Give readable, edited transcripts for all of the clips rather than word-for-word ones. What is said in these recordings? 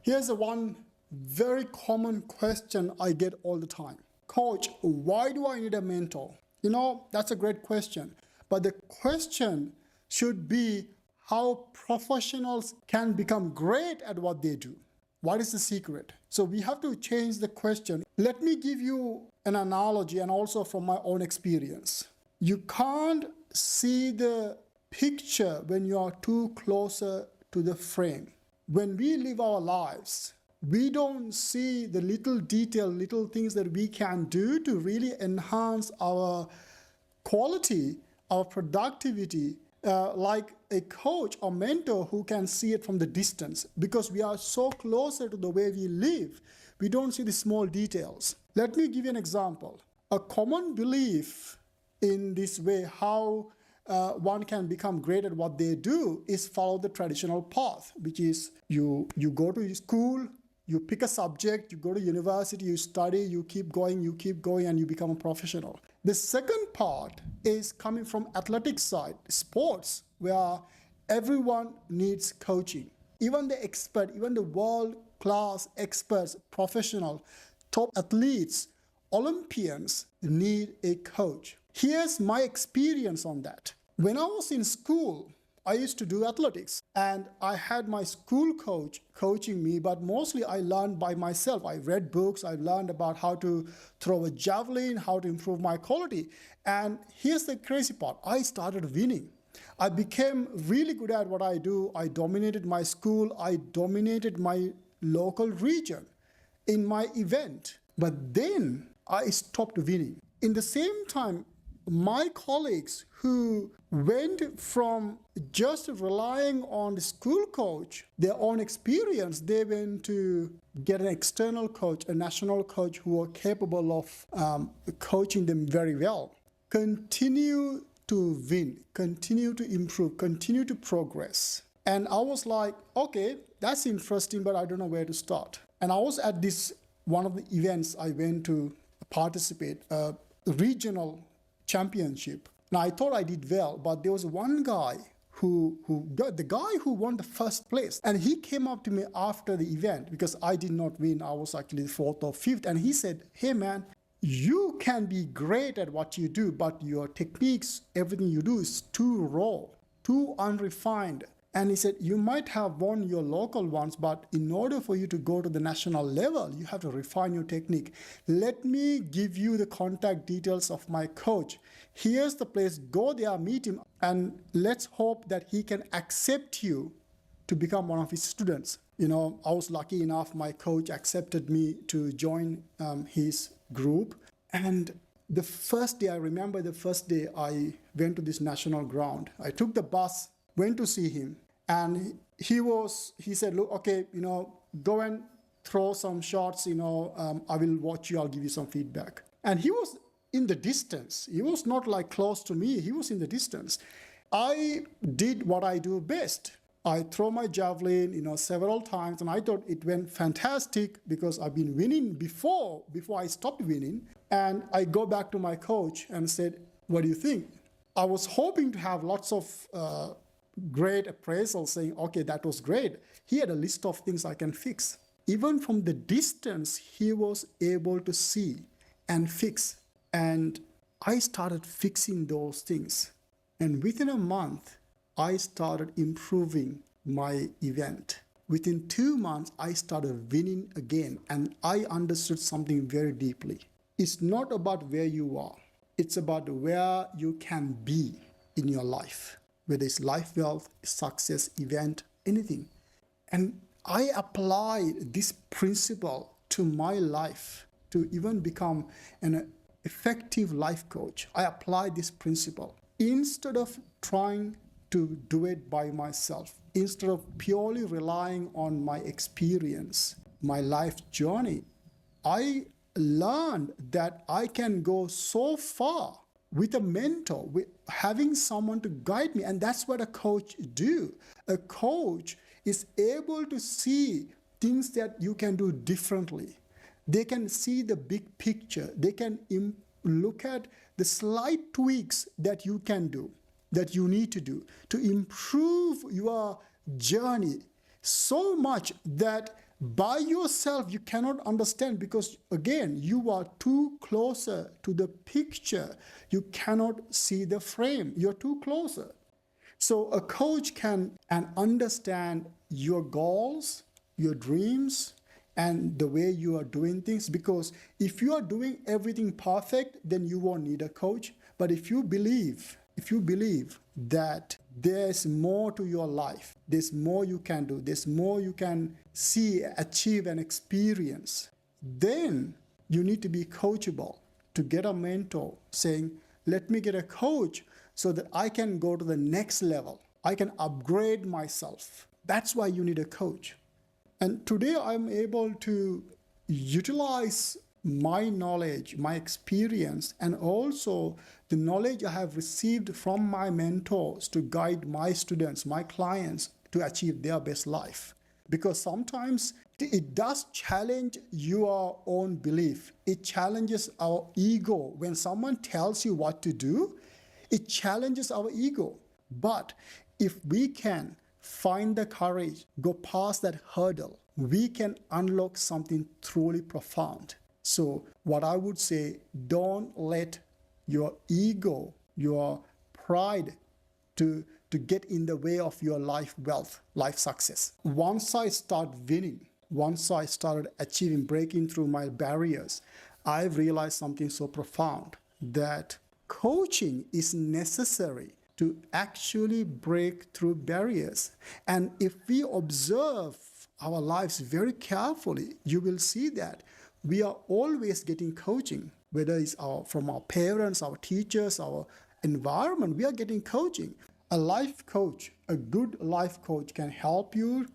Here's the one very common question I get all the time. Coach, why do I need a mentor? That's a great question. But the question should be how professionals can become great at what they do. What is the secret? So we have to change the question. Let me give you an analogy and also from my own experience. You can't see the picture when you are too closer to the frame. When we live our lives, we don't see the little detail, little things that we can do to really enhance our quality, our productivity, like a coach or mentor who can see it from the distance, because we are so closer to the way we live. We don't see the small details. Let me give you an example. A common belief in this way, how one can become great at what they do, is follow the traditional path, which is you go to school, you pick a subject, you go to university, you study, you keep going, and you become a professional. The second part is coming from athletic side, sports, where everyone needs coaching. Even the expert, even the world-class experts, professional, top athletes, Olympians need a coach. Here's my experience on that. When I was in school, I used to do athletics, and I had my school coach coaching me, but mostly I learned by myself. I read books, I learned about how to throw a javelin, how to improve my quality. And here's the crazy part. I started winning. I became really good at what I do. I dominated my school. I dominated my local region in my event. But then I stopped winning. In the same time, my colleagues who went from just relying on the school coach, their own experience, they went to get an external coach, a national coach who are capable of coaching them very well. Continue to win, continue to improve, continue to progress. And I was like, okay, that's interesting, but I don't know where to start. And I was at one of the events I went to participate, a regional championship. Now I thought I did well, but there was one guy who won the first place, and he came up to me after the event because I did not win. I was actually the fourth or fifth, and he said, "Hey man, you can be great at what you do, but your techniques, everything you do is too raw, too unrefined." And he said, you might have won your local ones, but in order for you to go to the national level, you have to refine your technique. Let me give you the contact details of my coach. Here's the place, go there, meet him, and let's hope that he can accept you to become one of his students. I was lucky enough, my coach accepted me to join his group. And the first day, I remember the first day I went to this national ground. I took the bus, went to see him, and he said, look, okay, go and throw some shots, I will watch you, I'll give you some feedback. And he was in the distance. He was not like close to me, he was in the distance. I did what I do best. I throw my javelin, several times, and I thought it went fantastic because I've been winning before I stopped winning. And I go back to my coach and said, what do you think? I was hoping to have lots of great appraisal saying, okay, that was great. He had a list of things I can fix. Even from the distance, he was able to see and fix. And I started fixing those things. And within a month, I started improving my event. Within 2 months, I started winning again. And I understood something very deeply. It's not about where you are. It's about where you can be in your life. Whether it's life, wealth, success, event, anything. And I applied this principle to my life to even become an effective life coach. I applied this principle. Instead of trying to do it by myself, instead of purely relying on my experience, my life journey, I learned that I can go so far with a mentor, with having someone to guide me. And that's what a coach do. A coach is able to see things that you can do differently. They can see the big picture. They can look at the slight tweaks that you can do, that you need to do to improve your journey so much that By yourself, you cannot understand because, again, you are too closer to the picture. You cannot see the frame. You're too closer. So a coach can and understand your goals, your dreams, and the way you are doing things. Because if you are doing everything perfect, then you won't need a coach. But if you believe that there's more to your life, there's more you can do, there's more you can see, achieve, and experience, then you need to be coachable. To get a mentor saying, let me get a coach so that I can go to the next level. I can upgrade myself. That's why you need a coach. And today I'm able to utilize my knowledge, my experience, and also the knowledge I have received from my mentors to guide my students, my clients to achieve their best life. Because sometimes it does challenge your own belief. It challenges our ego. When someone tells you what to do, it challenges our ego. But if we can find the courage, go past that hurdle, we can unlock something truly profound. So what I would say, don't let your ego, your pride to get in the way of your life wealth, life success. Once I start winning, once I started achieving, breaking through my barriers, I've realized something so profound, that coaching is necessary to actually break through barriers. And if we observe our lives very carefully, you will see that we are always getting coaching, whether it's from our parents, our teachers, our environment, we are getting coaching. A life coach, a good life coach can help you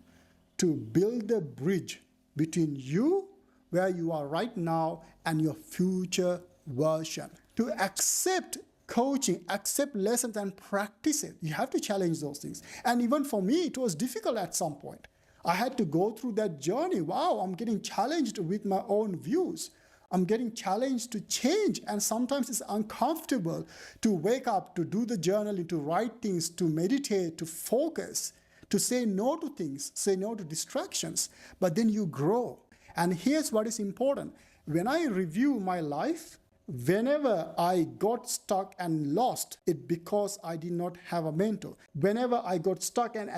to build a bridge between you, where you are right now, and your future version. To accept coaching, accept lessons and practice it, you have to challenge those things. And even for me, it was difficult at some point. I had to go through that journey. Wow, I'm getting challenged with my own views. I'm getting challenged to change. And sometimes it's uncomfortable to wake up, to do the journaling, to write things, to meditate, to focus, to say no to things, say no to distractions. But then you grow. And here's what is important. When I review my life, whenever I got stuck and lost, it because I did not have a mentor. Whenever I got stuck and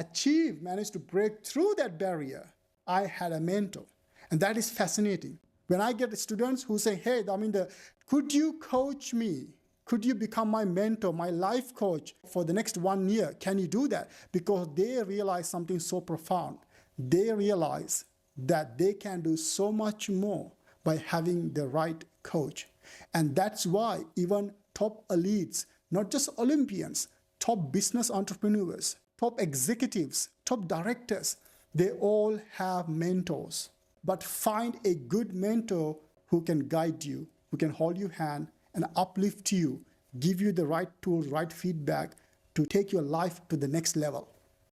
managed to break through that barrier, I had a mentor. And that is fascinating. When I get students who say, hey, could you coach me? Could you become my mentor, my life coach for the next 1 year? Can you do that? Because they realize something so profound. They realize that they can do so much more by having the right coach. And that's why even top elites, not just Olympians, top business entrepreneurs, top executives, top directors, they all have mentors. But find a good mentor who can guide you, who can hold your hand and uplift you, give you the right tools, right feedback to take your life to the next level.